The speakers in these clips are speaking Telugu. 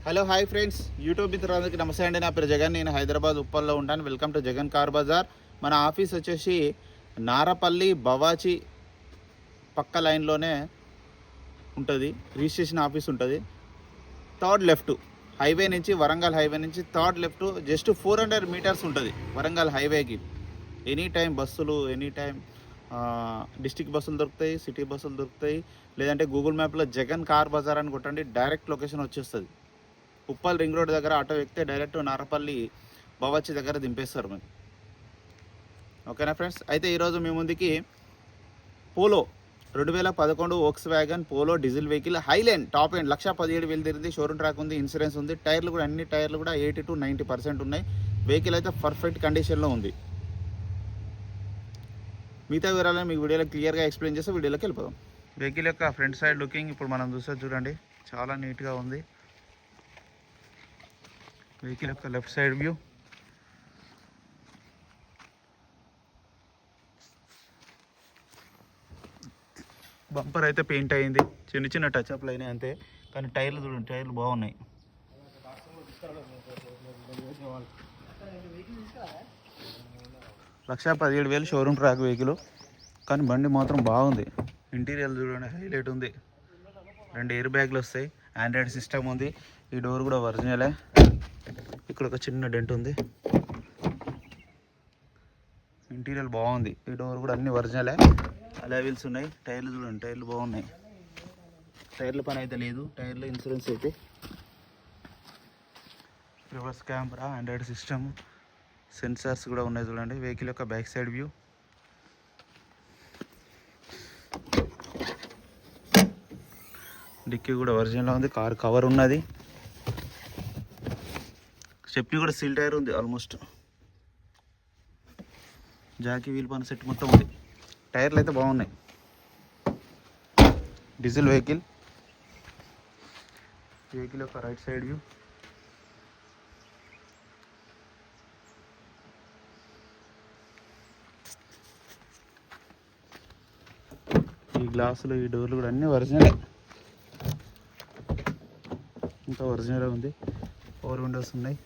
హలో హాయ్ ఫ్రెండ్స్, యూట్యూబ్ మిత్రులందరికీ నమస్తే అండి. నా పేరు జగన్. నేను హైదరాబాద్ ఉప్పల్లో ఉంటాను. Welcome to Jagan car bazaar. మన ఆఫీస్ వచ్చేసి నారపల్లి బవాచి పక్క లైన్లోనే ఉంటుంది. రిజిస్ట్రేషన్ ఆఫీస్ ఉంటుంది. థర్డ్ లెఫ్ట్ హైవే నుంచి, వరంగల్ హైవే నుంచి థర్డ్ లెఫ్ట్ జస్ట్ 400 మీటర్స్ ఉంటుంది వరంగల్ హైవేకి. ఎనీ టైం బస్సులు, ఎనీ టైం డిస్టిక్ బస్సులు దొరుకుతాయి, సిటీ బస్సులు దొరుకుతాయి. లేదంటే గూగుల్ మ్యాప్లో జగన్ కార్ బజార్ అని కొట్టండి, డైరెక్ట్ లొకేషన్ వచ్చేస్తుంది. ఉప్పల్ రింగ్ రోడ్ దగ్గర ఆటో ఎక్కితే డైరెక్ట్ నారపల్లి బవాచి దగ్గర దింపేస్తారు మీరు. ఓకేనా ఫ్రెండ్స్? అయితే ఈరోజు మీ ముందుకి Polo 2011 Volkswagen Polo diesel vehicle, highline top end 1,17,000 తిరిగింది. షోరూమ్ ట్రాక్ ఉంది, ఇన్సూరెన్స్ ఉంది. టైర్లు కూడా అన్ని టైర్లు కూడా 80 to 90% ఉన్నాయి. వెహికల్ అయితే పర్ఫెక్ట్ కండిషన్లో ఉంది. మిగతా వివరాలను మీకు వీడియోలో క్లియర్గా ఎక్స్ప్లెయిన్ చేస్తే వీడియోలోకి వెళ్ళిపోదాం. వెహికల్ యొక్క ఫ్రంట్ సైడ్ లుకింగ్ ఇప్పుడు మనం చూస్తే చూడండి, చాలా నీట్గా ఉంది. వెహికల్ యొక్క లెఫ్ట్ సైడ్ వ్యూ, బంపర్ అయితే పెయింట్ అయింది, చిన్న చిన్న టచ్అప్లు అయినాయి అంతే. కానీ టైర్లు చూడండి, టైర్లు బాగున్నాయి. $1,17,000 షోరూమ్ ట్రాక్ వెహికల్, కానీ బండి మాత్రం బాగుంది. ఇంటీరియర్ చూడండి, హైలైట్ ఉంది. 2 ఎయిర్ బ్యాగ్లు వస్తాయి, ఆండ్రాయిడ్ సిస్టమ్ ఉంది. ఈ డోర్ కూడా ఒరిజినలే. ఇక్కడ ఒక చిన్న డెంట్ ఉంది. ఇంటీరియర్ బాగుంది. ఈ డోర్ కూడా అన్ని ఒరిజినలే, అలైవిల్స్ ఉన్నాయి. టైర్లు చూడండి, టైర్లు బాగున్నాయి. టైర్ల పని అయితే లేదు, టైర్లు ఇన్సూరెన్స్ అయితే. Reverse camera, Android system, sensors కూడా ఉన్నాయి చూడండి. వెహికల్ యొక్క బ్యాక్ సైడ్ వ్యూ, డిక్కీ కూడా ఒరిజినల్ ఉంది. కార్ కవర్ ఉన్నది. స్టెప్నీ కూడా సీల్ టైర్ ఉంది ఆల్మోస్ట్. జాకీ వీల్ పైన సెట్ మొత్తం ఉంది. టైర్లు అయితే బాగున్నాయి. Diesel vehicle. వెహికల్ యొక్క రైట్ సైడ్ వ్యూ, ఈ గ్లాసులు, ఈ డోర్లు కూడా అన్నీ ఒరిజినలే, ఇంకా ఒరిజినల్ ఉంది. 4 విండోస్ ఉన్నాయి.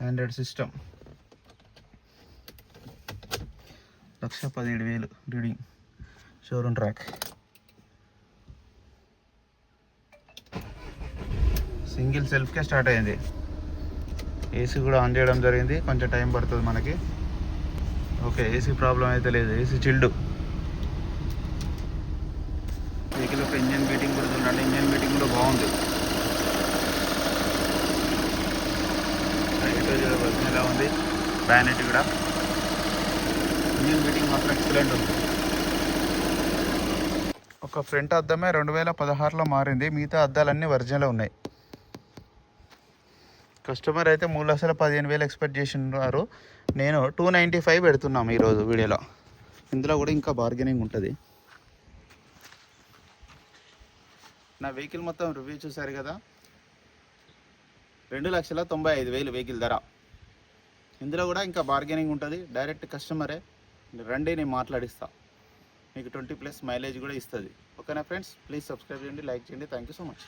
Android system. 1,17,000 reading, showroom track. Single సెల్ఫ్కే స్టార్ట్ అయింది. ఏసీ కూడా ఆన్ చేయడం జరిగింది, కొంచెం టైం పడుతుంది మనకి. ఓకే, ఏసీ ప్రాబ్లం అయితే లేదు, ఏసీ చిల్డ్. వెహికల్ యొక్క ఇంజన్ బీటింగ్ కూడా చూడండి, ఇంజన్ బీటింగ్ కూడా బాగుంది. ఎలా ఉంది బ్యానెట్ కూడా, ఇంజన్ బీటింగ్ మాత్రం ఎక్సలెంట్ ఉంది. ఒక ఫ్రంట్ అద్దమే 2016లో మారింది, మిగతా అద్దాలన్నీ ఒరిజినల్ ఉన్నాయి. కస్టమర్ అయితే 3,15,000 ఎక్స్పెక్ట్ చేసినారు. నేను 295 పెడుతున్నాము ఈరోజు వీడియోలో. ఇందులో కూడా ఇంకా బార్గెనింగ్ ఉంటుంది. నా వెహికల్ మొత్తం రివ్యూ చూశారు కదా, 2,95,000 వెహికల్ ధర. ఇందులో కూడా ఇంకా బార్గెనింగ్ ఉంటుంది. డైరెక్ట్ కస్టమరే రండి, నేను మాట్లాడిస్తా. మీకు 20+ మైలేజ్ కూడా ఇస్తుంది. ఓకేనా ఫ్రెండ్స్? ప్లీజ్ సబ్స్క్రైబ్ చేయండి, లైక్ చేయండి. Thank you so much.